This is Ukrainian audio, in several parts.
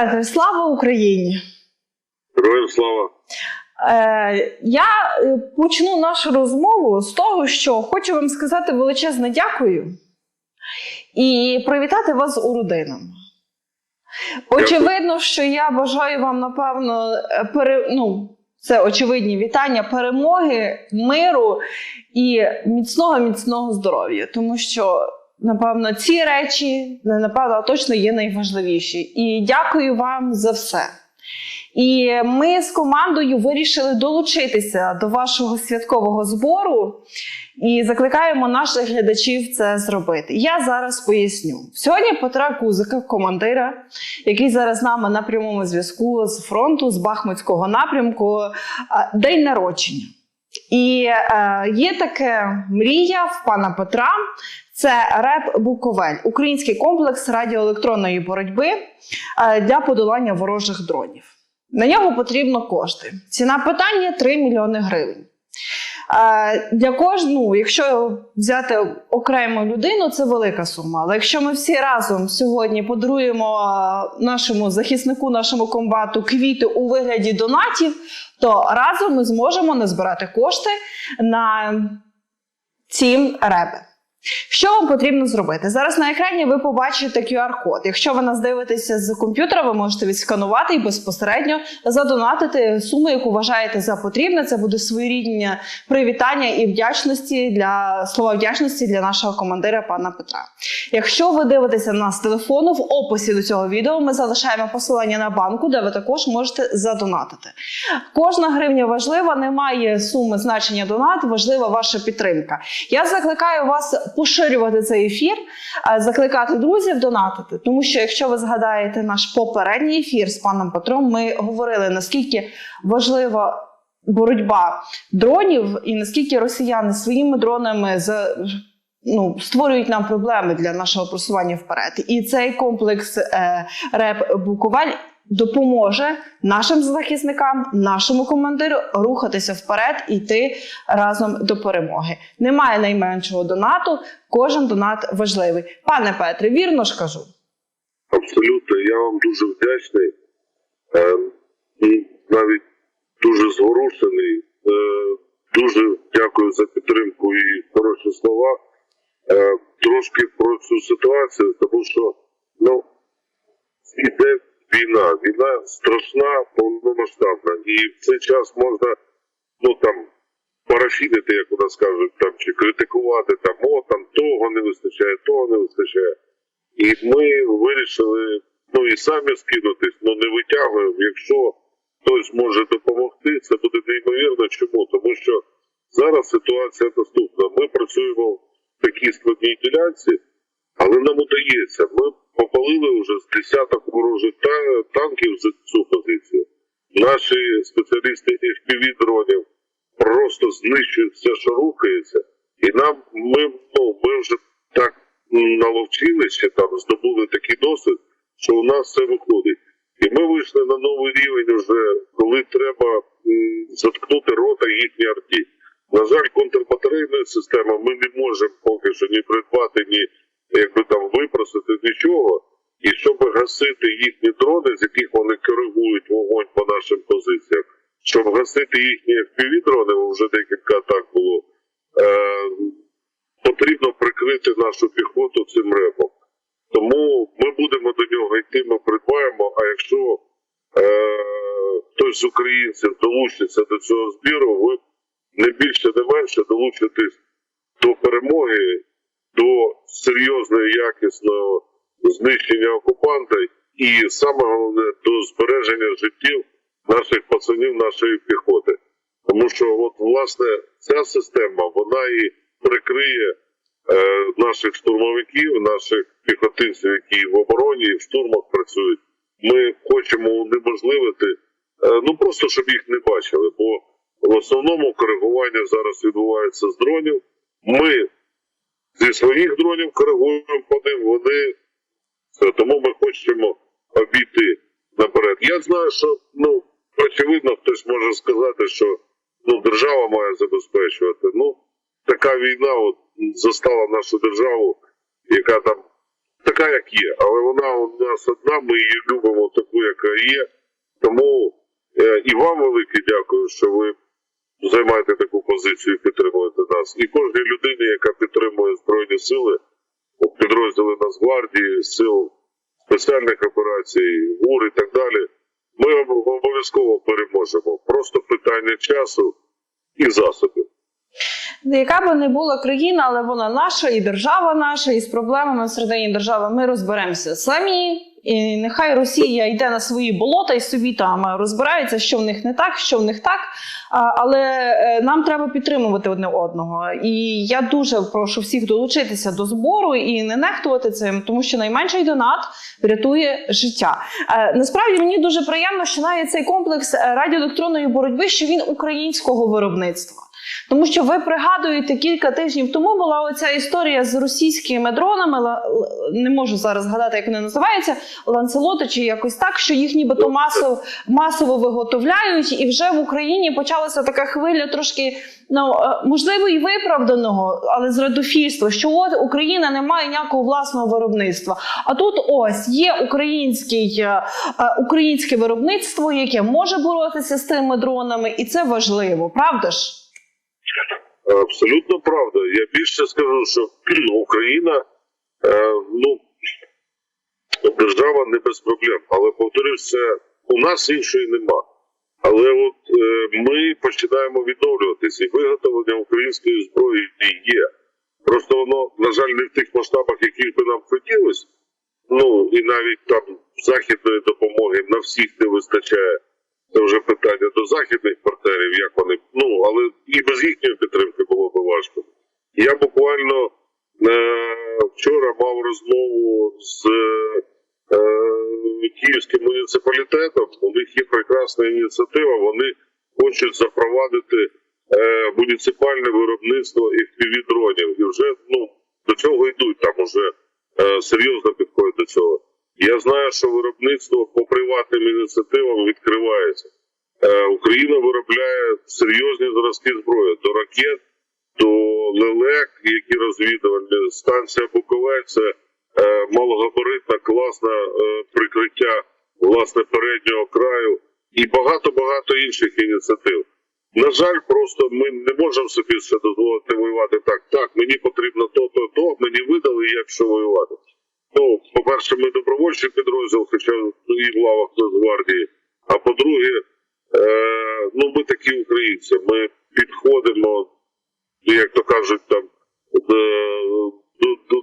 Петре, слава Україні! Героям слава! Я почну нашу розмову з того, що хочу вам сказати величезне дякую і привітати вас з уродинами. Очевидно, що я бажаю вам, напевно, це очевидні вітання, перемоги, миру і міцного здоров'я. Тому що, напевно, ці речі, а точно є найважливіші. І дякую вам за все. І ми з командою вирішили долучитися до вашого святкового збору і закликаємо наших глядачів це зробити. Я зараз поясню. Сьогодні Петра Кузика, командира, який зараз з нами на прямому зв'язку з фронту, з Бахмутського напрямку, день народження. І є така мрія в пана Петра. Це РЕП «Буковель» – український комплекс радіоелектронної боротьби для подолання ворожих дронів. На нього потрібно кошти. Ціна питання – 3 мільйони гривень. Для кожного, якщо взяти окрему людину, це велика сума. Але якщо ми всі разом сьогодні подаруємо нашому захиснику, нашому комбату квіти у вигляді донатів, то разом ми зможемо назбирати кошти на ці реби. Що вам потрібно зробити? Зараз на екрані ви побачите QR-код. Якщо ви нас дивитеся з комп'ютера, ви можете відсканувати і безпосередньо задонатити суму, яку вважаєте за потрібне. Це буде своєрідне привітання і слова вдячності для нашого командира пана Петра. Якщо ви дивитеся нас з телефону, в описі до цього відео ми залишаємо посилання на банку, де ви також можете задонатити. Кожна гривня важлива, немає суми значення донат, важлива ваша підтримка. Я закликаю вас поширювати цей ефір, закликати друзів донатити. Тому що, якщо ви згадаєте наш попередній ефір з паном Петром, ми говорили, наскільки важлива боротьба дронів і наскільки росіяни своїми дронами створюють нам проблеми для нашого просування вперед. І цей комплекс РЕП «Буковель» допоможе нашим захисникам, нашому командиру рухатися вперед і йти разом до перемоги. Немає найменшого донату, кожен донат важливий. Пане Петре, вірно ж кажу? Абсолютно, я вам дуже вдячний, навіть дуже зворушений. Дуже дякую за підтримку і хороші слова. Трошки про цю ситуацію, тому що іде війна страшна, повномасштабна, і в цей час можна, парафінити, як у нас кажуть, чи критикувати, того не вистачає. І ми вирішили, і самі скинутись, не витягуємо. Якщо хтось може допомогти, це буде неймовірно. Чому? Тому що зараз ситуація наступна. Ми працюємо в такій складній ділянці, але нам удається. Ми попалили вже з десяток ворожих танків за цю позицію. Наші спеціалісти FPV-дронів просто знищують все, що рухається. І ми вже так наловчилися, здобули такий досвід, що у нас все виходить. І ми вийшли на новий рівень вже, коли треба заткнути рота їхній арті. На жаль, контрбатарейної системи ми не можемо поки що ні придбати, ні випросити нічого. І щоб гасити їхні дрони, з яких вони коригують вогонь по нашим позиціям, щоб гасити їхні FPV-дрони, вже декілька атак було, потрібно прикрити нашу піхоту цим репом. Тому ми будемо до нього йти, ми придбаємо, а якщо хтось з українців долучиться до цього збіру, ви не більше, не менше долучитесь до перемоги, до серйозного якісного знищення окупанта і, саме головне, до збереження життів наших пацанів, нашої піхоти. Тому що, власне, ця система, вона і прикриє наших штурмовиків, наших піхотинців, які в обороні і в штурмах працюють. Ми хочемо унеможливити, просто щоб їх не бачили, бо в основному коригування зараз відбувається з дронів. Ми зі своїх дронів коригуємо по ним, тому ми хочемо обійти наперед. Я знаю, що, очевидно, хтось може сказати, що держава має забезпечувати. Така війна застала нашу державу, яка така, як є. Але вона у нас одна, ми її любимо таку, яка є. Тому і вам велике дякую, що ви займаєте таку позицію і підтримуєте нас. І кожній людині, яка підтримує Збройні сили, підрозділи Нацгвардії, сил спеціальних операцій, ГУР і так далі, ми обов'язково переможемо. Просто питання часу і засобів. Яка би не була країна, але вона наша, і держава наша, і з проблемами всередині держави ми розберемося самі. І нехай Росія йде на свої болота і собі там розбирається, що в них не так, що в них так. Але нам треба підтримувати одне одного. І я дуже прошу всіх долучитися до збору і не нехтувати цим, тому що найменший донат врятує життя. Насправді мені дуже приємно, що навіть цей комплекс радіоелектронної боротьби, що він українського виробництва. Тому що ви пригадуєте, кілька тижнів тому була оця історія з російськими дронами, не можу зараз згадати, як вони називаються, ланцелоти чи якось так, що їх нібито масово виготовляють, і вже в Україні почалася така хвиля трошки, можливо, і виправданого, але зрадофільства, що от Україна не має ніякого власного виробництва. А тут ось є українське виробництво, яке може боротися з тими дронами, і це важливо, правда ж? Абсолютно правда. Я більше скажу, що Україна, держава не без проблем. Але, повторюсь, у нас іншої нема. Але от ми починаємо відновлюватися, і виготовлення української зброї є. Просто воно, на жаль, не в тих масштабах, яких би нам хотілося. І навіть там західної допомоги на всіх не вистачає. Це вже питання до західних партнерів, як вони, але і без їхньої підтримки було б важко. Я буквально вчора мав розмову з Київським муніципалітетом. У них є прекрасна ініціатива, вони хочуть запровадити муніципальне виробництво FPV-дронів. І вже до цього йдуть, там вже серйозно підходять до цього. Я знаю, що виробництво по приватним ініціативам відкривається. Україна виробляє серйозні зразки зброї. До ракет, до лелек, які розвідувальні. Станція Буковель – це малогабаритне, класне прикриття, власне, переднього краю. І багато-багато інших ініціатив. На жаль, просто ми не можемо собі ще дозволити воювати так, мені потрібно то, мені видали, як що воювати. По-перше, ми добровольчий підрозділ, хоча і в лавах Нацгвардії. А по-друге, ми такі українці. Ми підходимо, як то кажуть, там,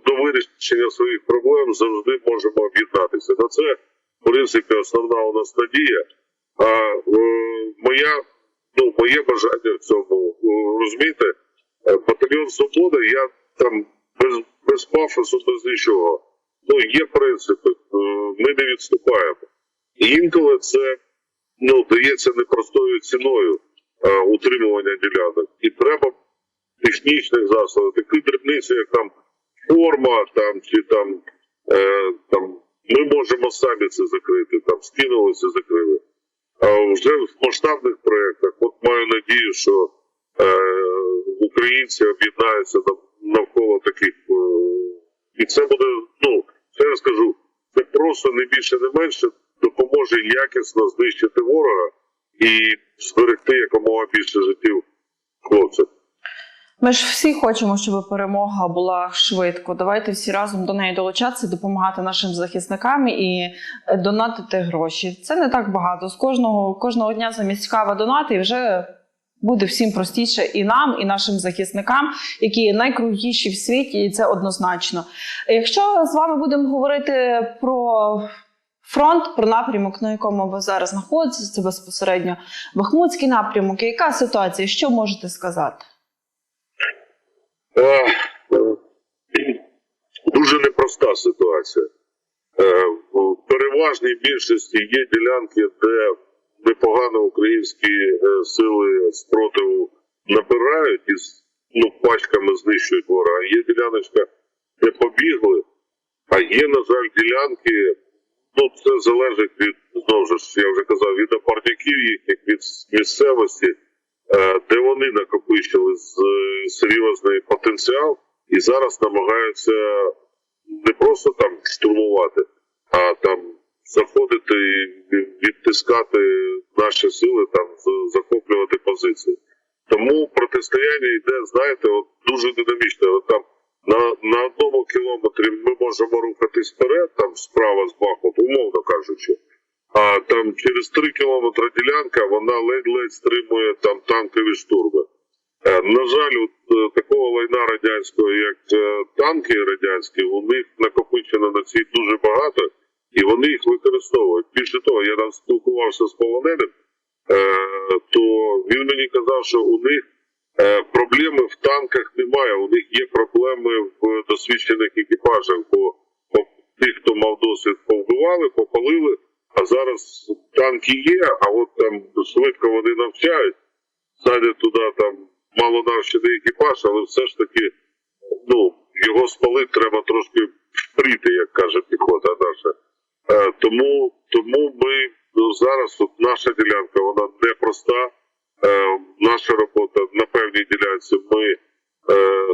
до вирішення своїх проблем завжди можемо об'єднатися. Це, в принципі, основна у нас надія. А моє бажання в цьому, розумієте, батальйон «Свобода», я там без пафосу, без нічого. Є принципи, ми не відступаємо. І інколи це дається непростою ціною утримування ділянок. І треба технічних засобів, такі дрібниці, як там форма, чи ми можемо самі це закрити, скинулися, закрили. А вже в масштабних проєктах, маю надію, що українці об'єднаються навколо таких, і це буде, це я скажу, це просто не більше, не менше допоможе якісно знищити ворога і зберегти якомога більше життів хлопців. Ми ж всі хочемо, щоб перемога була швидко. Давайте всі разом до неї долучатися, допомагати нашим захисникам і донатити гроші. Це не так багато. З кожного дня замість кави донати, і вже буде всім простіше і нам, і нашим захисникам, які найкрутіші в світі, і це однозначно. Якщо з вами будемо говорити про фронт, про напрямок, на якому ви зараз знаходитесь, це безпосередньо Бахмутський напрямок, яка ситуація, що можете сказати? Дуже непроста ситуація. В переважній більшості є ділянки, де непогано українські сили спротиву набирають і пачками знищують ворога. Є діляночка, де побігли, а є, на жаль, ділянки, це залежить від, знову ж, я вже казав, від опорників їхніх, від місцевості, де вони накопичили серйозний потенціал і зараз намагаються не просто там штурмувати, а там заходити і відтискати наші сили, там захоплювати позиції. Тому протистояння йде, знаєте, от дуже динамічно. От там на 1 кілометрі ми можемо рухатись вперед, там справа з Бахмуту, умовно кажучи. А там через 3 кілометри ділянка, вона ледь-ледь стримує там танкові штурми. На жаль, от такого лайна радянського, як танки радянські, у них накопичено на цій дуже багато, і вони їх використовують. Більше того, я там спілкувався з полоненим, то він мені казав, що у них проблеми в танках немає, у них є проблеми в досвідчених екіпажах, бо тих, хто мав досвід, повбивали, попалили, а зараз танки є, а от там швидко вони навчають, садять туди там малонавчений екіпаж, але все ж таки, його спалити треба трошки впріти, як каже піхота наша. Тому ми зараз, от наша ділянка, вона непроста. Наша робота на певній ділянці, ми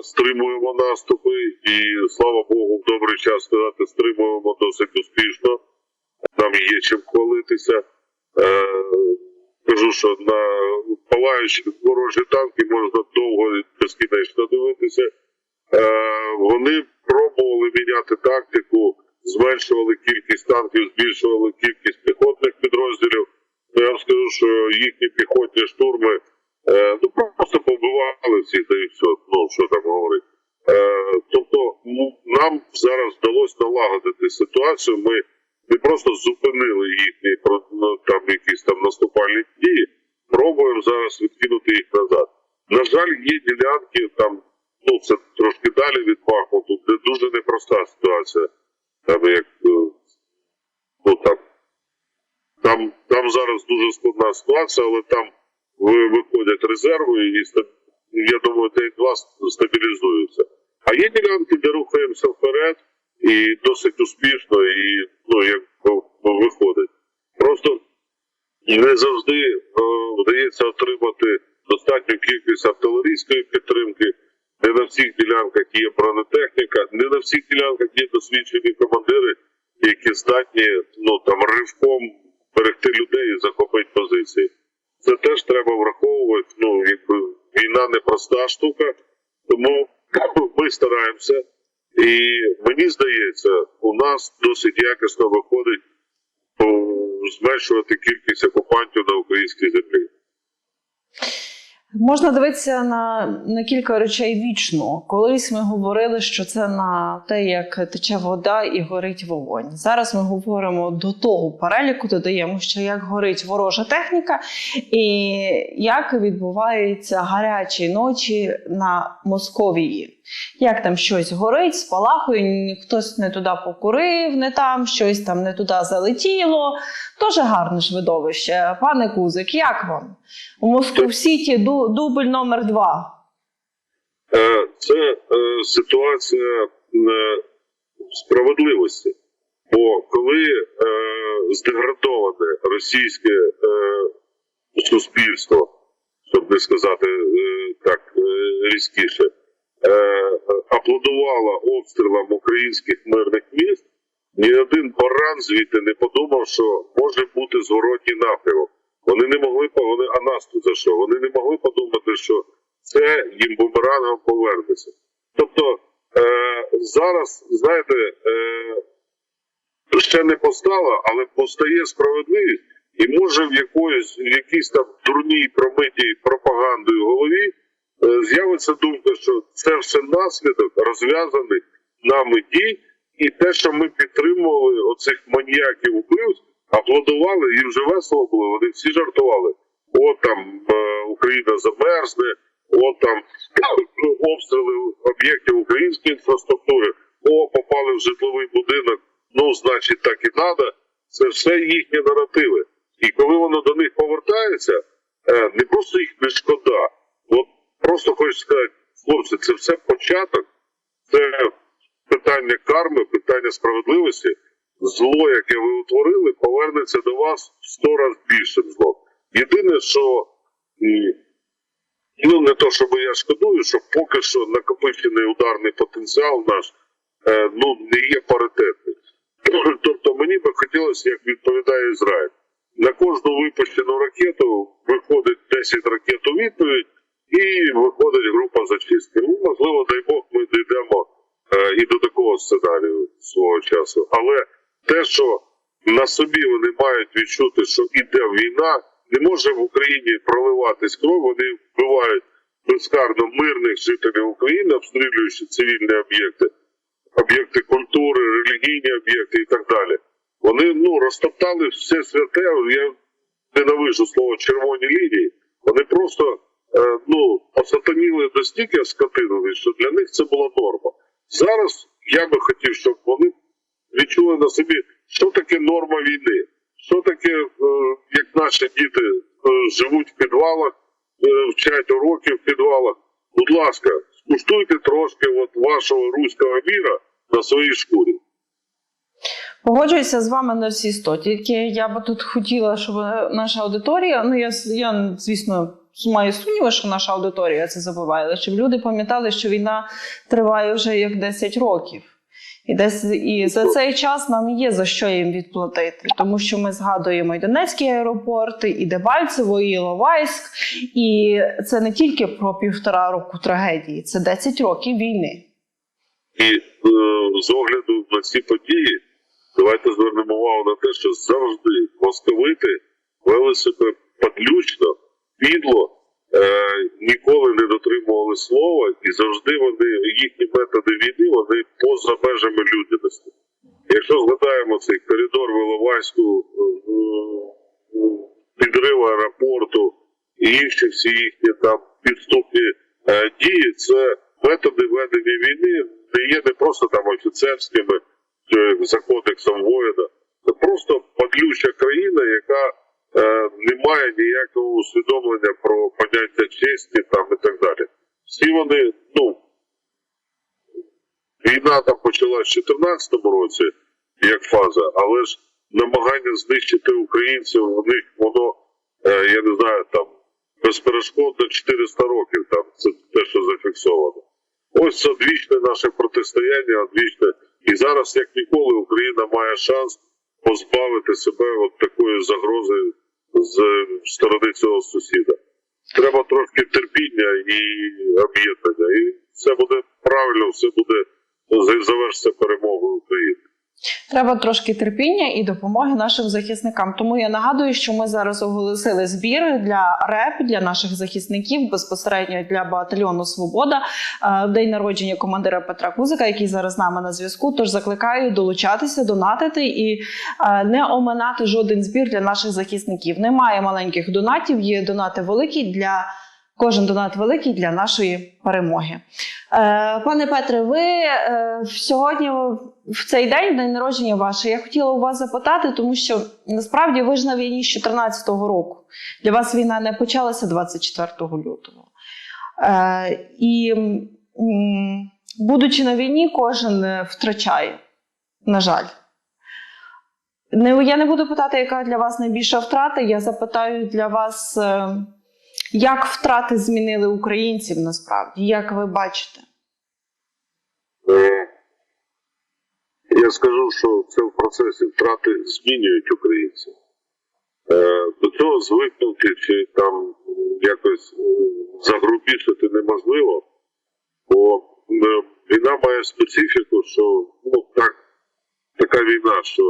стримуємо наступи і, слава Богу, в добрий час сказати, стримуємо досить успішно. Нам є чим хвалитися. Кажу, що на палаючі ворожі танки можна довго і безкінечно дивитися. Вони пробували міняти тактику, зменшували кількість танків, збільшували кількість піхотних підрозділів. Я вам скажу, що їхні піхотні штурми просто побивали всіх, та і все, що там говорить. Тобто нам зараз вдалося налагодити ситуацію. Ми не просто зупинили їхні там якісь там наступальні дії, пробуємо зараз відкинути їх назад. На жаль, є ділянки там, це трошки далі від Бахмуту, де дуже непроста ситуація. Там як там зараз дуже складна ситуація, але там виходять резерви і, я думаю, день-два стабілізуються. А є ділянки, де рухаємося вперед і досить успішно, і як виходить. Просто не завжди вдається отримати достатню кількість артилерійської підтримки, не на всіх ділянках є бронетехніка, не на всіх ділянках є досвідчені командири, які здатні ривком берегти людей і захопити позиції. Це теж треба враховувати. Війна непроста штука, тому ми стараємося. І мені здається, у нас досить якісно виходить зменшувати кількість окупантів на українській землі. Можна дивитися на кілька речей вічно. Колись ми говорили, що це на те, як тече вода і горить вогонь. Зараз ми говоримо до того переліку, додаємо, що як горить ворожа техніка і як відбуваються гарячі ночі на Московії. Як там щось горить, спалахує, хтось не туди покурив, не там, щось там не туди залетіло. Дуже гарне ж видовище. Пане Кузик, як вам? У Москов-Сіті дубль номер 2. Це ситуація справедливості. Бо коли здеградоване російське суспільство, щоб не сказати так різкіше, аплодувало обстрілам українських мирних міст, ні один баран звідти не подумав, що може бути зворотній напрямок. Вони не могли, а нас тут за що? Вони не могли подумати, що це їм бумерангом повернеться. Тобто зараз, знаєте, ще не постала, але постає справедливість, і може в якійсь там дурній промитій пропагандою голові з'явиться думка, що це все наслідок розв'язаних нами дій, і те, що ми підтримували оцих маніяків вбивць, аплодували, їм вже весело було, вони всі жартували. От там Україна замерзне, от там обстріли об'єктів української інфраструктури, попали в житловий будинок, значить так і треба. Це все їхні наративи. І коли воно до них повертається, не просто їх не шкода, просто хочу сказати, хлопці, це все початок, це питання карми, питання справедливості. Зло, яке ви утворили, повернеться до вас в 100 разів більшим злом. Єдине, що не то, щоб я шкодую, що поки що накопичений ударний потенціал наш не є паритетним. Тобто мені би хотілося, як відповідає Ізраїль, на кожну випущену ракету виходить 10 ракет у відповідь і виходить група зачистки. Ну, можливо, дай Бог, ми дійдемо і до такого сценарію свого часу. Але те, що на собі вони мають відчути, що іде війна, не може в Україні проливатись кров, вони вбивають безкарно мирних жителів України, обстрілюючи цивільні об'єкти культури, релігійні об'єкти і так далі. Вони розтоптали все святе, я ненавижу слово червоні лінії, вони просто осатаніли настільки скотинули, що для них це була норма. Зараз я би хотів, щоб вони відчули на собі, що таке норма війни, що таке, як наші діти живуть в підвалах, вчать уроки в підвалах. Будь ласка, скуштуйте трошки вашого руського міра на своїй шкурі. Погоджуюся з вами на всі 100. Тільки я би тут хотіла, щоб наша аудиторія, я звісно, маю сумніви, що наша аудиторія це забуває, але щоб люди пам'ятали, що війна триває вже як 10 років. І за цей час нам є за що їм відплатити, тому що ми згадуємо і Донецький аеропорт, і Дебальцево, і Іловайськ, і це не тільки про 1,5 року трагедії, це 10 років війни. І з огляду на ці події, давайте звернемо увагу на те, що завжди московити вели себе падлючно, підло, ніколи не дотримували слова, і завжди їхні методи війни, вони поза межами людяності. Якщо згадаємо цей коридор в Іловайську, підрив аеропорту і інші всі їхні там підступні дії, це методи ведення війни не є не просто там офіцерськими, за кодексом воїна. Це просто падлюча країна, яка не має ніякого усвідомлення про поняття честі там і так далі. Всі вони, війна там почалась в 2014 році, як фаза, але ж намагання знищити українців, у них воно, я не знаю, там, безперешкодно 400 років, там, це те, що зафіксовано. Ось це одвічне наше протистояння, одвічне. І зараз, як ніколи, Україна має шанс позбавити себе от такої загрози з сторони цього сусіда. Треба трошки терпіння і об'єднання. І все буде правильно, все буде завершиться перемогою України. Треба трошки терпіння і допомоги нашим захисникам. Тому я нагадую, що ми зараз оголосили збір для РЕП, для наших захисників, безпосередньо для батальйону «Свобода», в день народження командира Петра Кузика, який зараз з нами на зв'язку. Тож закликаю долучатися, донатити і не оминати жоден збір для наших захисників. Немає маленьких донатів, є донати великі кожен донат великий для нашої перемоги. Пане Петре, ви сьогодні, в цей день народження ваше, я хотіла у вас запитати, тому що насправді ви ж на війні з 2014 року. Для вас війна не почалася 24 лютого. І будучи на війні, кожен втрачає, на жаль. Я не буду питати, яка для вас найбільша втрата, я запитаю для вас, як втрати змінили українців насправді, як ви бачите? Я скажу, що це в процесі втрати змінюють українців. До цього звикнути чи там якось загрубішити неможливо, бо війна має специфіку, що така війна, що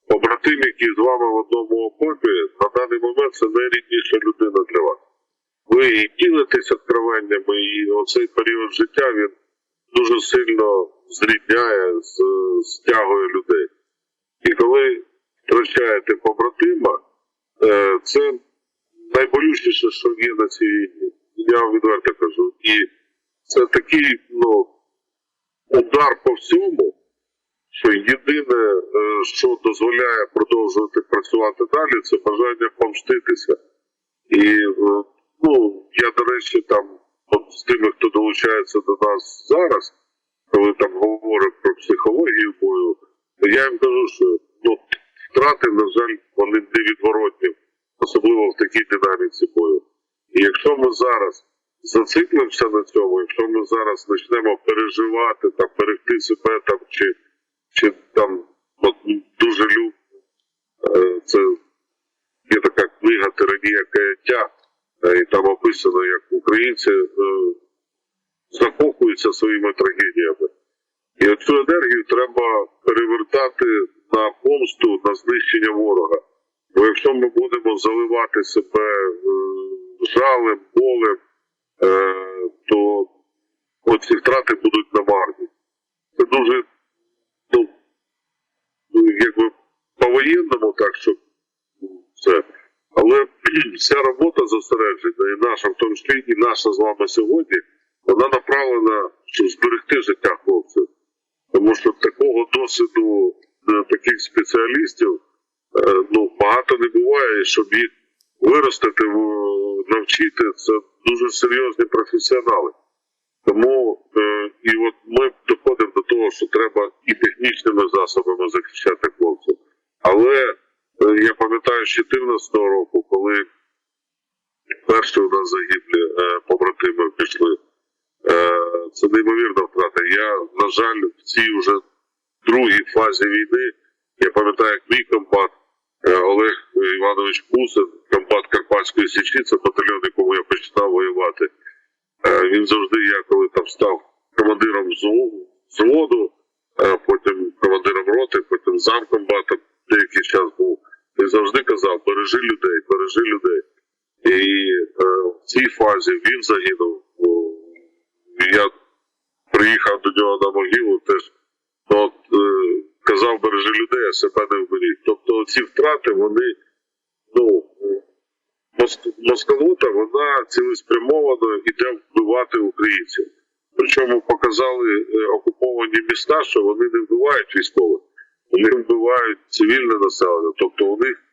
побратим, який з вами в одному окопі, на даний момент це найрідніша людина для вас. Ви і ділитесь откровеннями, і оцей період життя, він дуже сильно зрідняє, стягує людей. І коли втрачаєте побратима, це найболючіше, що є на цій війні. Я вам відверто кажу. І це такий удар по всьому, що єдине, що дозволяє продовжувати працювати далі, це бажання помститися. І я, до речі, там, з тими, хто долучається до нас зараз, коли там говорять про психологію бою, я їм кажу, що втрати, на жаль, вони невідворотні, особливо в такій динаміці бою. І якщо ми зараз зациклимося на цьому, якщо ми зараз почнемо переживати, там, берегти себе там, чи там от, дуже люб, це є така книга «Тиранія каяття», і там описано, як українці закохуються своїми трагедіями. І оцю енергію треба перевертати на помсту, на знищення ворога. Бо якщо ми будемо заливати себе жалем, болем, то оці втрати будуть намарні. Це дуже, якби по-воєнному так, щоб це. Але вся робота зосереджена, і наша, в тому числі і наша з вами сьогодні, вона направлена, щоб зберегти життя хлопців. Тому що такого досвіду таких спеціалістів багато не буває, щоб їх виростити, навчити, це дуже серйозні професіонали. Тому і от ми доходимо до того, що треба і технічними засобами захищати хлопців. Але я пам'ятаю з 2014 року, коли перші у нас загиблі побратими пішли, це неймовірна втрата. Я, на жаль, в цій вже другій фазі війни, я пам'ятаю, як мій комбат Олег Іванович Пусин, комбат Карпатської Січі, це батальйон, якому я починав воювати. Він завжди, я коли там став командиром взводу, потім командиром роти, потім замкомбатом деякий час був, він завжди казав: бережи людей, бережи людей. І в цій фазі він загинув. Я приїхав до нього на могилу, теж казав: бережи людей, а себе не вберіг. Тобто ці втрати, вони, москалота, вона цілеспрямовано йде вбивати українців. Причому показали окуповані міста, що вони не вбивають військових, вони вбивають цивільне населення. Тобто у них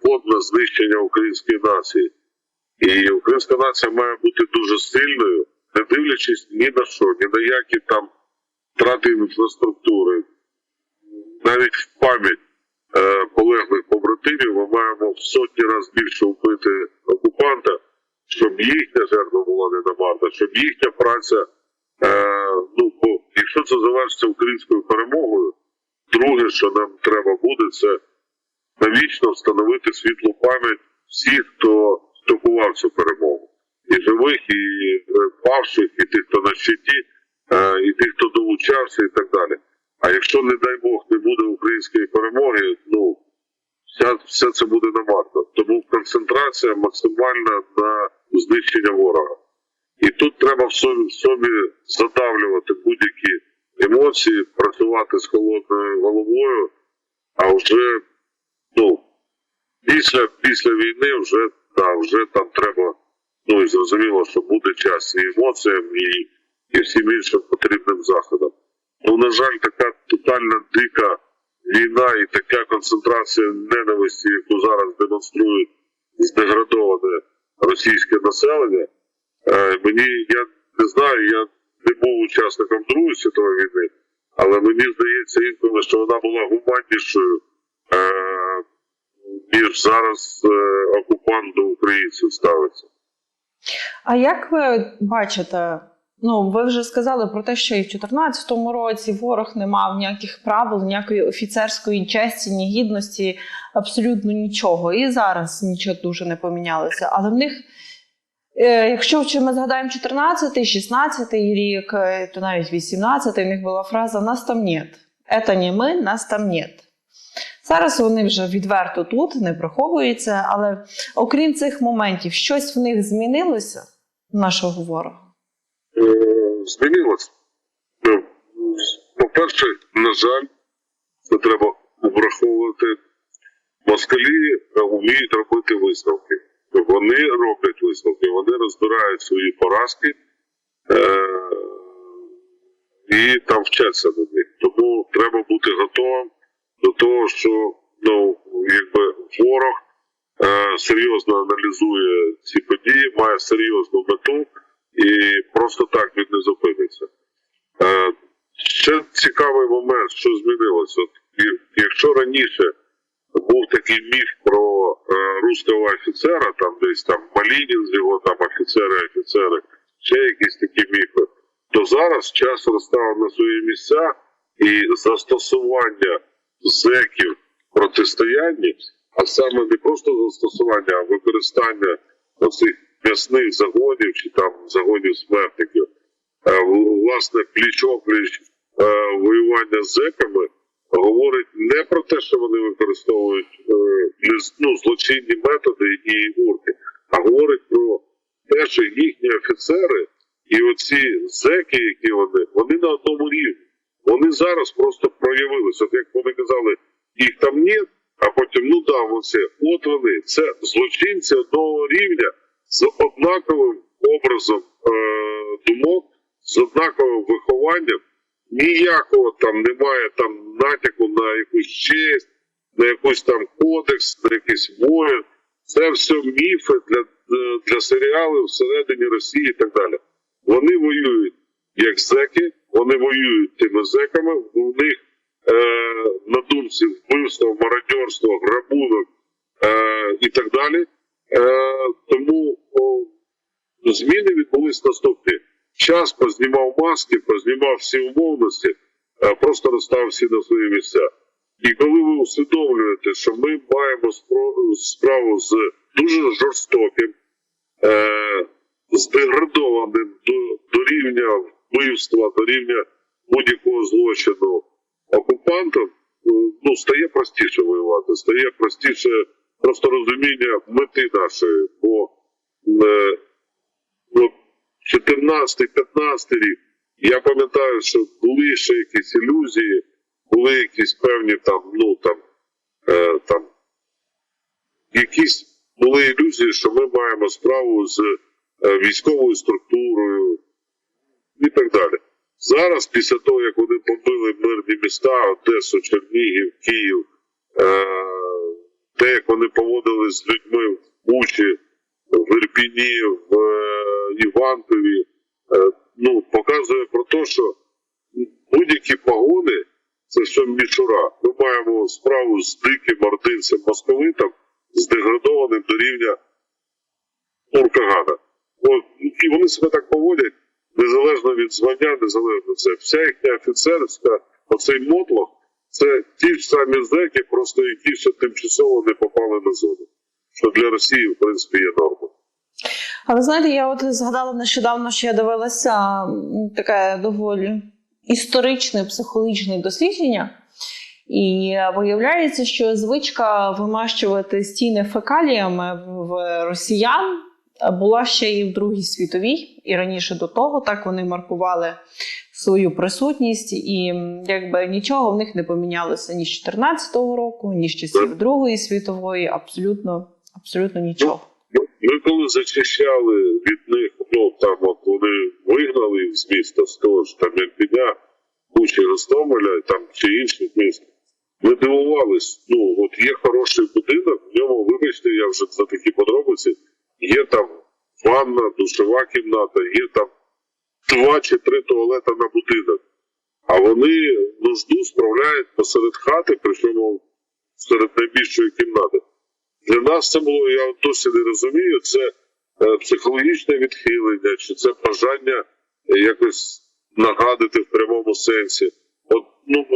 повне знищення української нації. І українська нація має бути дуже сильною, не дивлячись ні на що, ні на які там втрати інфраструктури. Навіть в пам'ять полеглих побратимів ми маємо в сотні разів більше вбити окупанта, щоб їхня жертва була не намарна, щоб їхня праця, бо якщо це завершиться українською перемогою, друге, що нам треба буде, це навічно встановити світлу пам'ять всіх, хто кував цю перемогу. І живих, і павших, і тих, хто на щиті, і тих, хто долучався, і так далі. А якщо, не дай Бог, не буде української перемоги, все це буде намарно. Тому концентрація максимальна на знищення ворога. І тут треба в собі задавлювати будь-які емоції, працювати з холодною головою, а вже після війни вже там треба, і зрозуміло, що буде час і емоціям, і всім іншим потрібним заходам. На жаль, така тотальна дика війна і така концентрація ненависті, яку зараз демонструють здеградоване російське населення, я не знаю, я не був учасником Другої світової війни, але мені здається інколи, що вона була гуманнішою, ніж зараз окупант до українців ставиться. А як ви бачите, ви вже сказали про те, що і в 2014 році ворог не мав ніяких правил, ніякої офіцерської честі, ні гідності, абсолютно нічого. І зараз нічого дуже не помінялося. Але в них, якщо ми згадаємо 14-16 рік, то навіть 18-й, в них була фраза «нас там нет». «Это не ми, нас там нет». Зараз вони вже відверто тут, не приховуються, але окрім цих моментів, щось в них змінилося, нашого ворога? Змінилося. По-перше, на жаль, це треба враховувати. Москалі вміють робити висновки. Вони роблять висновки, вони розбирають свої поразки і там вчаться на них. Тому треба бути готовим до того, що ворог серйозно аналізує ці події, має серйозну мету і просто так він не зупиниться. Ще цікавий момент, що змінилося. Якщо раніше був такий міф про русского офіцера, там десь там Малінін з його там офіцери, ще якісь такі міфи, то зараз час розставив на свої місця, і застосування зеків в протистоянні, а саме не просто застосування, а використання оцих м'ясних загонів чи там загонів смертників, власне, пліч-опліч воювання з зеками, говорить не про те, що вони використовують злочинні методи і урки, а говорить про те, що їхні офіцери і оці зеки, які вони на одному рівні. Вони зараз просто проявилися. От як вони казали, їх там нет, а потім, от вони. Це злочинці одного рівня з однаковим образом думок, з однаковим вихованням. Ніякого там немає там натяку на якусь честь, на якийсь там кодекс, на якийсь воїн. Це все міфи для серіалів всередині Росії і так далі. Вони воюють як зеки, вони воюють тими зеками, у них на думці вбивство, мародерство, грабунок і так далі. Тому зміни відбулись наступні. Час познімав маски, познімав всі умовності, просто розстав всі на свої місця. І коли ви усвідомлюєте, що ми маємо справу з дуже жорстоким, здеградованим до рівня вбивства, до рівня будь-якого злочину окупантом, стає простіше воювати, стає простіше просто розуміння мети нашої. Бо 14-15 рік, я пам'ятаю, що були ще якісь ілюзії, були якісь певні якісь були ілюзії, що ми маємо справу з військовою структурою і так далі. Зараз, після того, як вони побили мирні міста, Одесу, Чернігів, Київ, те, як вони поводились з людьми в Бучі, в Ірпіні, в Іванкові, показує про те, що будь-які погони – це все мішура. Ми маємо справу з диким ординцем московитом, здеградованим до рівня Уркагана. І вони себе так поводять, незалежно від звання, незалежно від це. Вся їхня офіцерська, оцей мотлох, це ті ж самі зеки, просто які ще тимчасово не попали на зону. Що для Росії, в принципі, є нормою. А ви знаєте, я згадала нещодавно, що я дивилася таке доволі історичне, психологічне дослідження. І виявляється, що звичка вимащувати стіни фекаліями в росіян була ще і в Другій світовій, і раніше до того. Так вони маркували свою присутність, і нічого в них не помінялося ні з 14-го року, ні з часів Другої світової, абсолютно нічого. Ми коли зачищали від них, вони вигнали їх з міста, з того ж там Ірпеня, Бучі, Гостомеля, там чи інших міст, ми дивувались, є хороший будинок, в ньому, вибачте, я вже за такі подробиці, є там ванна, душова кімната, є там 2 чи 3 туалета на будинок. А вони нужду справляють посеред хати, причому серед найбільшої кімнати. Для нас це було, я досі не розумію, це психологічне відхилення, чи це бажання якось нагадити в прямому сенсі.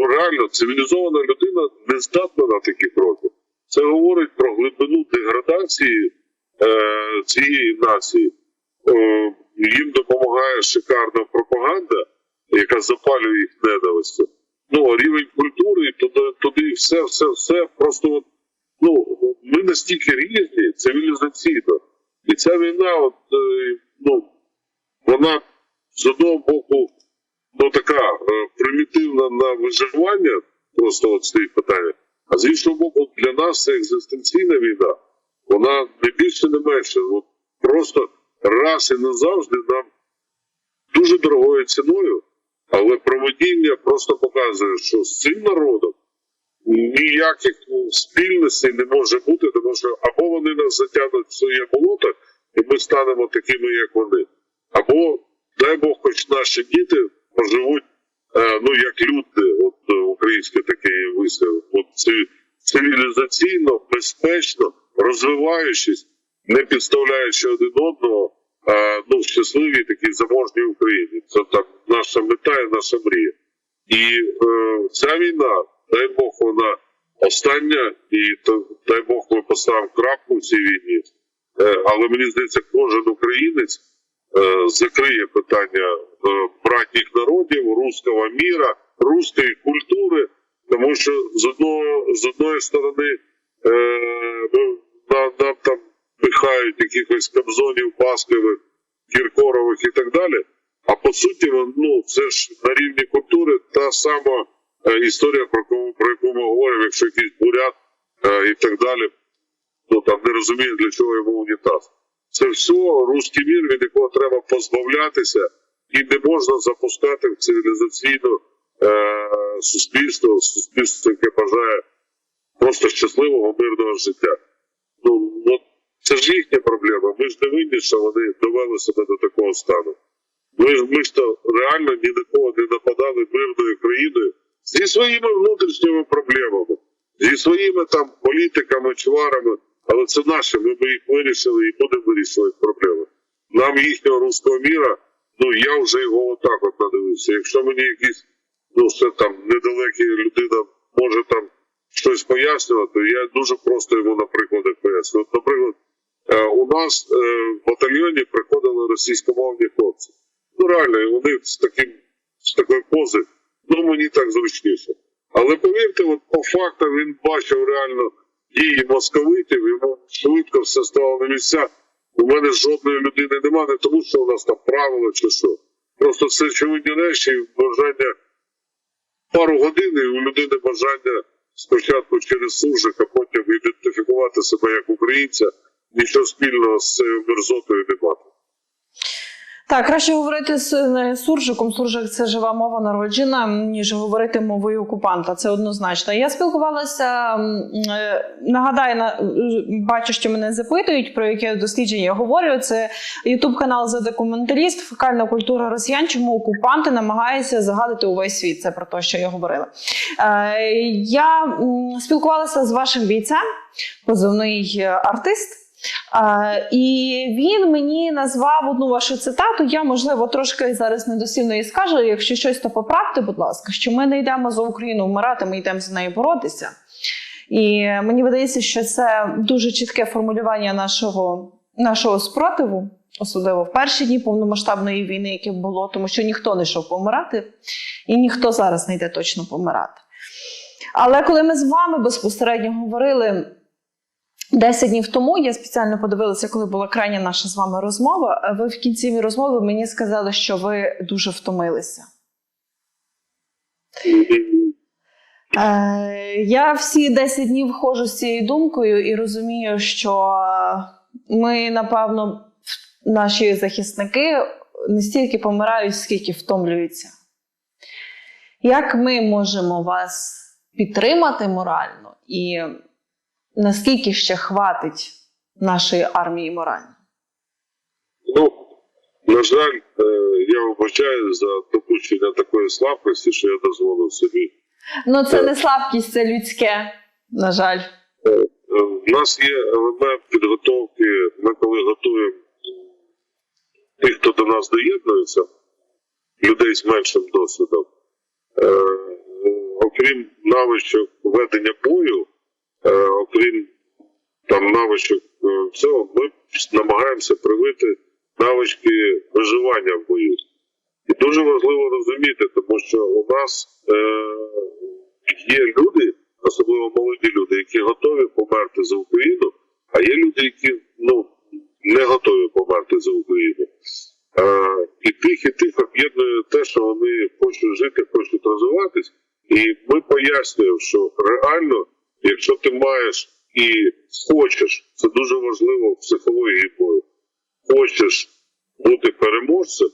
Реально, цивілізована людина не здатна на такі кроки. Це говорить про глибину деградації цієї нації. Їм допомагає шикарна пропаганда, яка запалює їх ненавистю. Рівень культури, туди все просто ми настільки різні цивілізаційно. І ця війна, вона з одного боку така примітивна на виживання, просто стоїть питання, а з іншого боку для нас це екзистенційна війна. Вона не більше, не менше. Просто раз і назавжди нам дуже дорогою ціною, але проведіння просто показує, що з цим народом ніяких спільностей не може бути, тому що або вони нас затягнуть в своє болото, і ми станемо такими, як вони. Або, дай Бог, хоч наші діти поживуть, як люди, українське таке вислів, цивілізаційно, безпечно, розвиваючись, не підставляючи один одного, в щасливій такій заможній Україні. Це так наша мета і наша мрія. І ця війна, дай Бог, вона остання, і дай Бог ми поставимо крапку в цій війні. Але мені здається, кожен українець закриє питання братніх народів, руського міра, руської культури, тому що з одної сторони нам там пихають якихось Кобзонів, Баскових, Кіркорових і так далі. А по суті, це ж на рівні культури та сама історія, про яку ми говоримо, якщо якийсь бурят і так далі, там не розуміє, для чого йому унітаз. Це все руський мір, від якого треба позбавлятися, і не можна запускати в цивілізаційне суспільство, яке бажає просто щасливого, мирного життя. Це ж їхня проблема. Ми ж не винні, що вони довели себе до такого стану. Ми ж то реально ні на кого не нападали мирною країною зі своїми внутрішніми проблемами, зі своїми там політиками, чварами, але це наші, ми б їх вирішили і будемо вирішувати проблеми. Нам їхнього руського міра, я вже його отак от надивився. Якщо мені якийсь, ще там недалекий людина може там щось пояснювати, я дуже просто йому, наприклад, пояснюю. Наприклад, у нас в батальйоні приходили російськомовні хлопці. Реально, і вони з такої пози, мені так зручніше. Але повірте, по факту він бачив реально дії московитів, йому швидко все стало на місця. У мене жодної людини немає, не тому що у нас там правила чи що. Просто це очевидні речі, бажання пару годин, і у людини бажання спочатку через суржик, а потім ідентифікувати себе як українця, нічого спільного з цією мерзотою не мати. Так, краще говорити з суржиком. Суржик – це жива мова народжена, ніж говорити мовою окупанта. Це однозначно. Я спілкувалася, нагадаю, бачу, що мене запитують, про яке дослідження я говорю. Це ютуб-канал «За документаліст», фекальна культура росіян, чому окупанти намагаються загадити увесь світ. Це про те, що я говорила. Я спілкувалася з вашим бійцем, позивний артист. І він мені назвав одну вашу цитату, я, можливо, трошки зараз недослівно її скажу, якщо щось, то поправте, будь ласка, що ми не йдемо за Україну вмирати, ми йдемо за нею боротися. І мені видається, що це дуже чітке формулювання нашого спротиву, особливо в перші дні повномасштабної війни, яке було, тому що ніхто не йшов помирати, і ніхто зараз не йде точно помирати. Але коли ми з вами безпосередньо говорили 10 днів тому, я спеціально подивилася, коли була крайня наша з вами розмова, ви в кінці розмови мені сказали, що ви дуже втомилися. Я всі 10 днів ходжу з цією думкою і розумію, що ми, напевно, наші захисники не стільки помирають, скільки втомлюються. Як ми можемо вас підтримати морально і наскільки ще хватить нашої армії морально? На жаль, я вибачаю за допущення такої слабкості, що я дозволив собі. Це не слабкість, це людське, на жаль. У нас є елемент підготовки, ми коли готуємо тих, хто до нас доєднується, людей з меншим досвідом, окрім навичок ведення бою, окрім навичок цього, ми намагаємося привити навички виживання в бою. І дуже важливо розуміти, тому що у нас є люди, особливо молоді люди, які готові померти за Україну, а є люди, які не готові померти за Україну. І тих об'єднує те, що вони хочуть жити, хочуть розвиватись. І ми пояснюємо, що реально, якщо ти маєш і хочеш, це дуже важливо в психології бою, хочеш бути переможцем,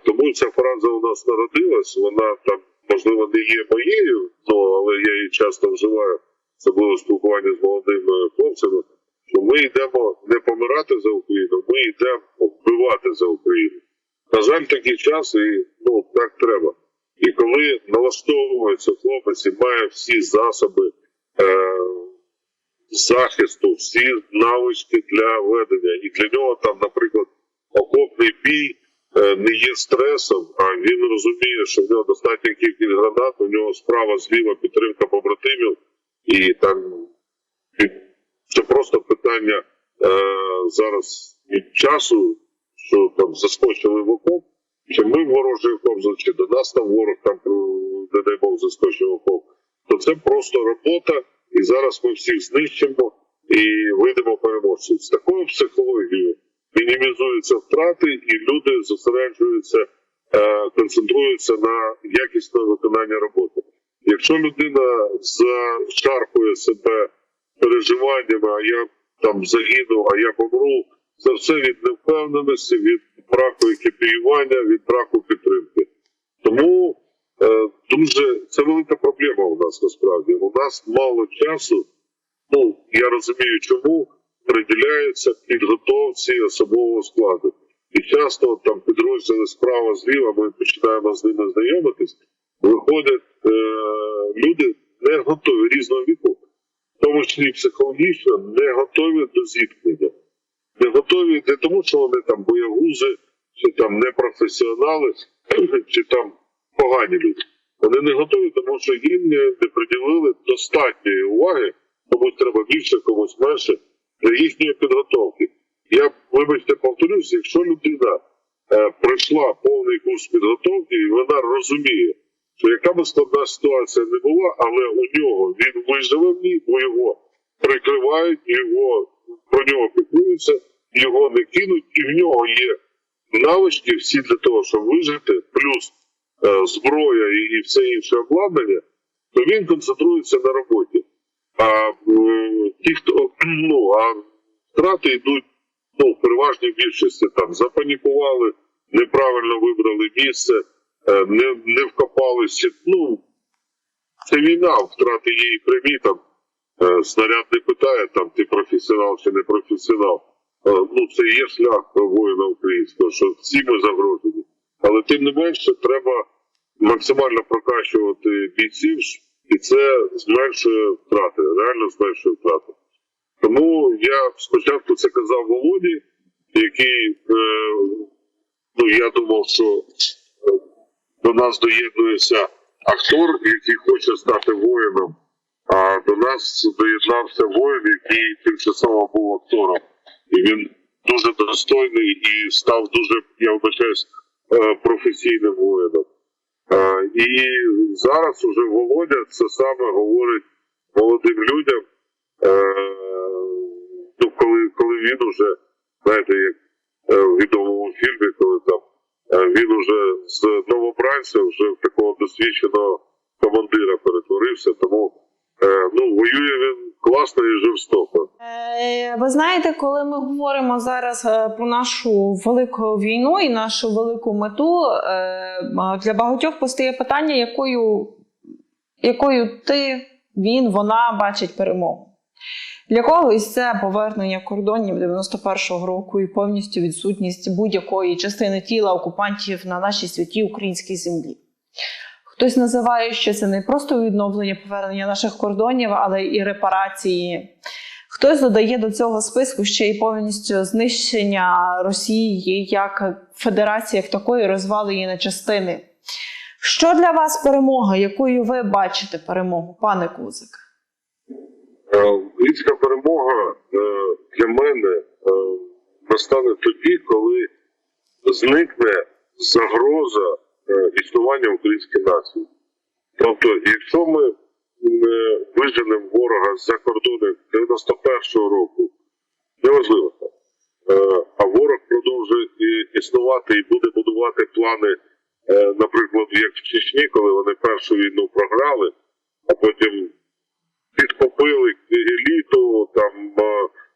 тому ця фраза у нас народилась, вона там, можливо, не є моєю, але я її часто вживаю, особливо в спілкуванні з молодими хлопцями, що ми йдемо не помирати за Україну, ми йдемо вбивати за Україну. На жаль, такий час і так треба. І коли налаштовується хлопець і має всі засоби захисту, всі навички для ведення. І для нього там, наприклад, окопний бій не є стресом, а він розуміє, що в нього достатня кількість гранат, у нього справа, зліва підтримка побратимів, і там це просто питання зараз від часу, що там заскочили в окоп, чи ми в ворожий окоп, чи до нас там ворог там, не дай Бог, заскочив в окоп, то це просто робота, і зараз ми всіх знищимо і вийдемо переможців. З такою психологією мінімізуються втрати, і люди зосереджуються, концентруються на якісному виконанні роботи. Якщо людина зашарпує себе переживаннями, а я там загину, а я помру, це все від невпевненості, від браку екіпіювання, від браку підтримки. Тому дуже це велика проблема у нас насправді. У нас мало часу, я розумію чому, приділяється підготовці особового складу. І часто там підрозділи справа, зліва, ми починаємо з ними знайомитись, виходять люди не готові різного віку, в тому числі психологічно, не готові до зіткнення. Не готові не тому, що вони там боягузи, чи там непрофесіонали, чи там погані люди. Вони не готові, тому що їм не приділили достатньої уваги, комусь треба більше, комусь менше, для їхньої підготовки. Я, вибачте, повторюсь, якщо людина пройшла повний курс підготовки, і вона розуміє, що яка б складна ситуація не була, але у нього, він виживе в ній, бо його прикривають, про нього піклуються, його не кинуть, і в нього є навички всі для того, щоб вижити, плюс зброя і все інше обладнання, то він концентрується на роботі. А ті, хто, втрати йдуть, в переважній більшості там запанікували, неправильно вибрали місце, не вкопалися. Це війна, втрати є і прямі, там снаряд не питає, там ти професіонал чи не професіонал. Це є шлях воїна українського, що всі ми загрожені. Але тим не менше треба максимально прокачувати бійців, і це зменшує втрати, реально зменшує втрати. Тому я спочатку це казав Володі, який, я думав, що до нас доєднується актор, який хоче стати воїном, а до нас доєднався воїн, який тимчасово був актором. І він дуже достойний і став дуже, я вважаюсь, професійним воїном. І зараз уже Володя це саме говорить молодим людям, коли він уже, знаєте, як в відомому фільмі, коли там він уже з новобранця вже в такого досвідченого командира перетворився, тому воює він класно і жорстоко. Ви знаєте, коли ми говоримо зараз про нашу велику війну і нашу велику мету, для багатьох постає питання, якою ти, він, вона бачить перемогу. Для когось це повернення кордонів 91-го року і повністю відсутність будь-якої частини тіла окупантів на нашій святій українській землі. Хтось називає, що це не просто відновлення повернення наших кордонів, але і репарації. Хтось додає до цього списку ще й повністю знищення Росії як федерації, як такої, розвали її на частини. Що для вас перемога? Якою ви бачите перемогу, пане Кузик? Українська перемога для мене настане тоді, коли зникне загроза існування української нації. Тобто, якщо ми виженемо ворога з-за кордону 91-го року, неважливо, а ворог продовжує існувати і буде будувати плани, наприклад, як в Чечні, коли вони першу війну програли, а потім підхопили еліту, там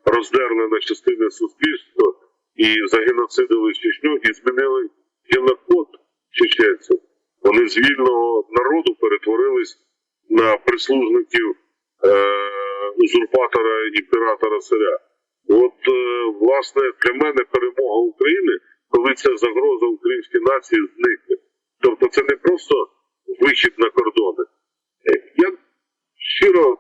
роздерли на частини суспільства і загеноцидили Чечню і змінили генокод чеченців. Вони з вільного народу перетворились на прислужників узурпатора, імператора царя. Власне, для мене перемога України, коли ця загроза українській нації зникне. Тобто це не просто вихід на кордони. Я щиро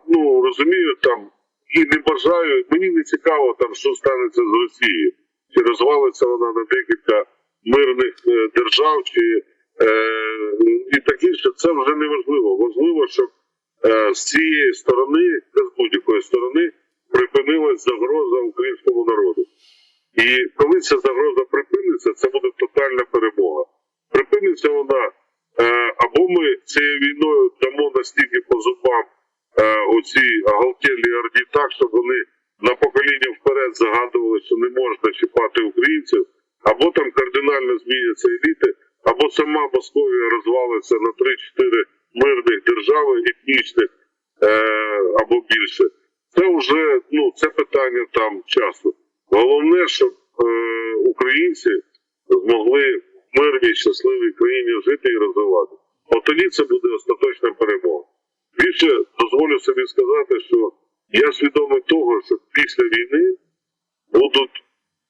розумію там і не бажаю, мені не цікаво там, що станеться з Росією. Чи розвалиться вона на декілька мирних держав, чи і таке інше, це вже не важливо. Важливо, щоб з цієї сторони, з будь-якої сторони, припинилась загроза українському народу. І коли ця загроза припиниться, це буде тотальна перемога. Припиниться вона, або ми цією війною дамо настільки по зубам оцій оголтелій орді так, щоб вони на покоління вперед загадували, що не можна чіпати українців, або там кардинально зміняться еліти, або сама Московія розвалиться на 3-4 мирних держави, етнічних або більше. Це вже, це питання там часу. Головне, щоб українці змогли в мирній, щасливій країні жити і розвивати. От тоді це буде остаточна перемога. Більше дозволю собі сказати, що я свідомий того, що після війни будуть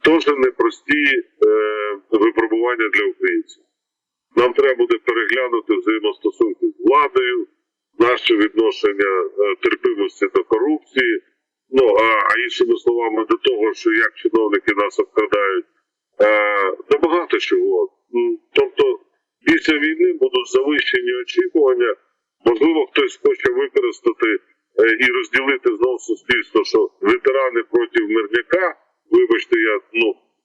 теж непрості випробування для українців. Нам треба буде переглянути взаємостосунки з владою, наше відношення терпимості до корупції, а іншими словами до того, що як чиновники нас обкрадають, до багато чого. Тобто після війни будуть завищені очікування, можливо хтось хоче використати і розділити знову суспільство, що ветерани проти мирняка, вибачте, я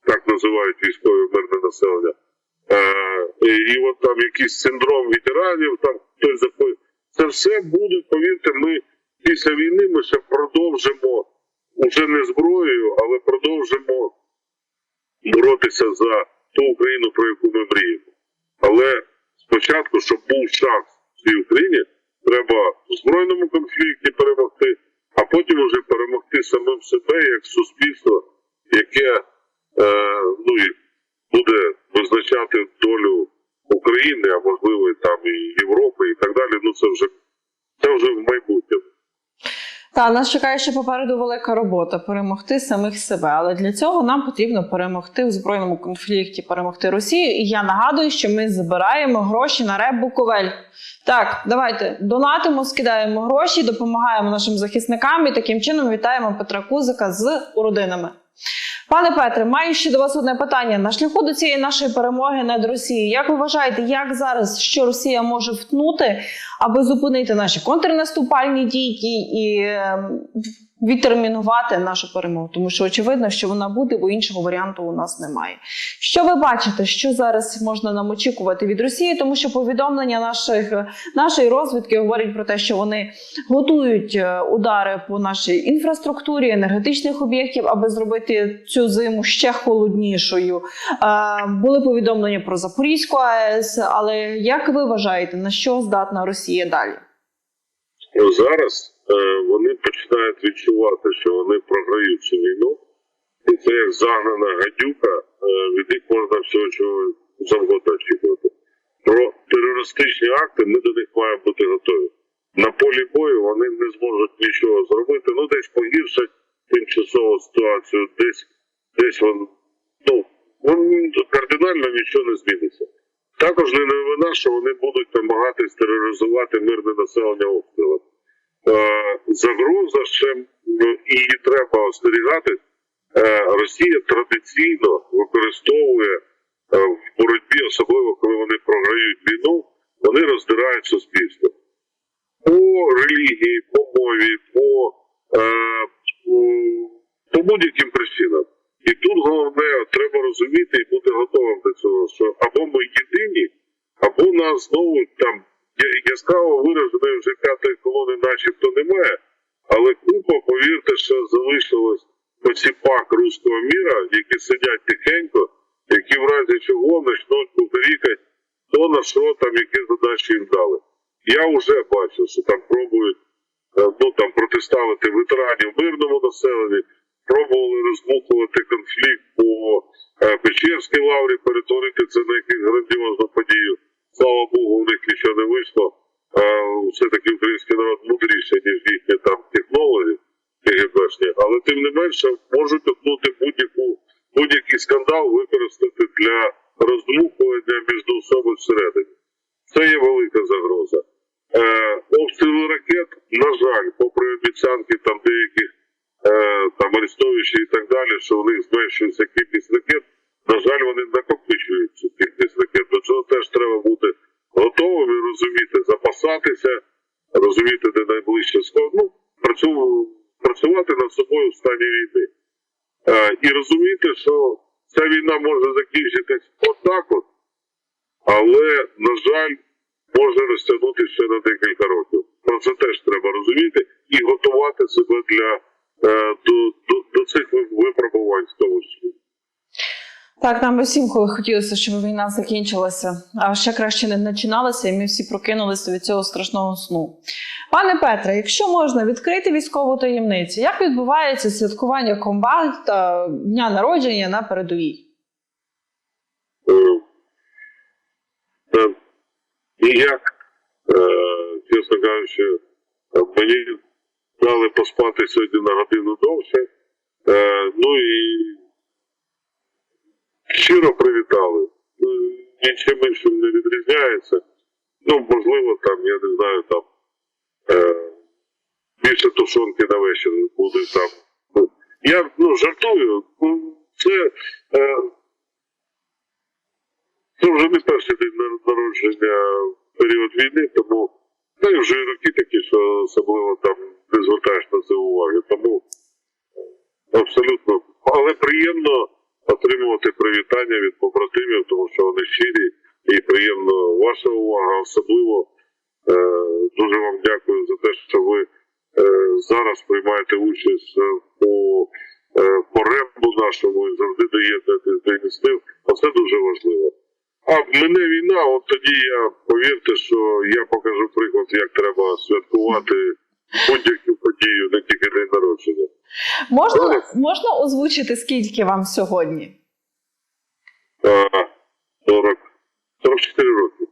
так називають військове мирне населення, і от там якийсь синдром ветеранів, там хтось заходить. Це все буде, повірте, ми після війни ми ще продовжимо, уже не зброєю, але продовжимо боротися за ту Україну, про яку ми мріємо. Але спочатку, щоб був шанс в цій Україні, треба в збройному конфлікті перемогти, а потім вже перемогти самим себе як суспільство, яке буде визначати долю України, а можливо і там і Європи і так далі. Це вже в майбутньому. Та, нас чекає ще попереду велика робота – перемогти самих себе. Але для цього нам потрібно перемогти в збройному конфлікті, перемогти Росію. І я нагадую, що ми збираємо гроші на РЕБ Буковель. Так, давайте донатимо, скидаємо гроші, допомагаємо нашим захисникам і таким чином вітаємо Петра Кузика з уродинами. Пане Петре, маю ще до вас одне питання. На шляху до цієї нашої перемоги над Росією, як ви вважаєте, як зараз, що Росія може втнути, аби зупинити наші контрнаступальні дії і відтермінувати нашу перемогу? Тому що очевидно, що вона буде, бо іншого варіанту у нас немає. Що ви бачите, що зараз можна нам очікувати від Росії? Тому що повідомлення нашої розвідки говорять про те, що вони готують удари по нашій інфраструктурі, енергетичних об'єктів, аби зробити цю зиму ще холоднішою. Були повідомлення про Запорізьку АЕС, але як ви вважаєте, на що здатна Росія далі? Зараз вони починають відчувати, що вони програють цю війну. І це як загнана гадюка, від них можна всього чого завгодно очікувати. Про терористичні акти ми до них маємо бути готові. На полі бою вони не зможуть нічого зробити, десь погіршать тимчасову ситуацію, десь кардинально нічого не зміниться. Також не новина, що вони будуть намагатись тероризувати мирне населення обстрілами. Загроза ще, її треба остерігати. Росія традиційно використовує в боротьбі, особливо коли вони програють війну, вони роздирають суспільство. По релігії, по мові, по будь-яким причинам. І тут головне, треба розуміти і бути готовим до цього, що або ми єдині, або нас знову там яскраво вираженої вже п'ятої колони начебто немає, але купа, повірте, що залишилось поціпак руського міра, які сидять тихенько, які в разі чого почнуть повторікати, хто на що там, які задачі їм дали. Я вже бачу, що там пробують протиставити ветеранів мирному населенню, пробували роздмухувати конфлікт по Печерській лаврі, перетворити це на якусь грандіозну подію. Слава Богу, у них нічого не вийшло. Все-таки український народ мудріший, ніж їхні там технології КГБшні. Але тим не менше можуть утнути будь-який скандал використати для роздмухування між собою всередині. Це є велика загроза. Обстріли ракет на жаль, попри обіцянки там деяких там арестовичів і так далі, що у них зменшується кількість ракет, на жаль, вони накопичують цю кількість ракет. До цього теж треба бути готовими, розуміти, запасатися, розуміти, де найближче сход. Ну, працювати над собою в стані війни. І розуміти, що ця війна може закінчитись отак от, але, на жаль, може розтягнутися ще на декілька років. Про це теж треба розуміти і готувати себе до цих випробувань в тому числі. Так, нам би всім хотілося, щоб війна закінчилася, а ще краще не починалася, і ми всі прокинулися від цього страшного сну. Пане Петре, якщо можна відкрити військову таємницю, як відбувається святкування комбата дня народження на передовій? Ніяк, чесно кажучи, мені дали поспати сьогодні на годину довше, ну і щиро привітали. Нічим іншим не відрізняється. Ну, можливо, там, я не знаю, там більше тушонки на вечір буде там. Я жартую. Це вже не перший день народження в період війни, тому і вже і роки такі, що особливо там не звертаєш на це уваги. Тому абсолютно. Але приємно отримувати привітання від побратимів, тому що вони щирі і приємно ваша увага. Особливо дуже вам дякую за те, що ви зараз приймаєте участь по рембу нашому і завжди доєднуєтесь до ініціатив. Оце дуже важливо. А мене війна, от тоді повірте, що я покажу приклад, як треба святкувати будь-яку подію, не тільки день народження. Можна озвучити, скільки вам сьогодні? 44 роки.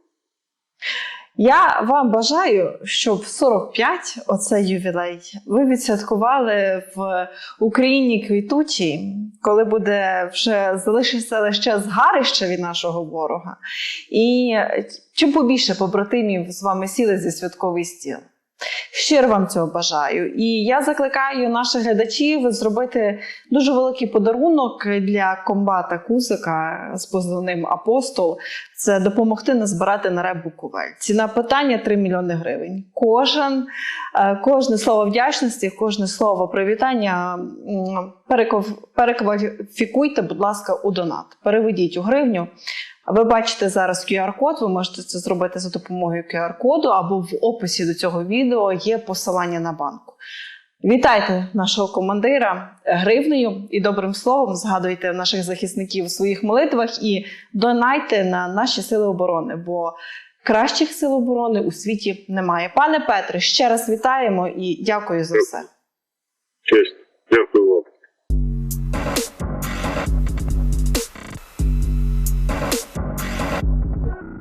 Я вам бажаю, щоб в 45, оцей ювілей, ви відсвяткували в Україні квітучій, коли буде вже залишиться лише згарище від нашого ворога. І чим побільше побратимів з вами сіли зі святковий стіл. Щиро вам цього бажаю. І я закликаю наших глядачів зробити дуже великий подарунок для комбата Кузика з позивним «Апостол». Це допомогти назбирати на РЕБ Буковель. Ціна питання 3 мільйони гривень. Кожне слово вдячності, кожне слово привітання перекваліфікуйте, будь ласка, у донат. Переведіть у гривню. Ви бачите зараз QR-код, ви можете це зробити за допомогою QR-коду, або в описі до цього відео є посилання на банку. Вітайте нашого командира гривнею і добрим словом, згадуйте наших захисників у своїх молитвах і донайте на наші сили оборони, бо кращих сил оборони у світі немає. Пане Петре, ще раз вітаємо і дякую за все. Честь. Дякую.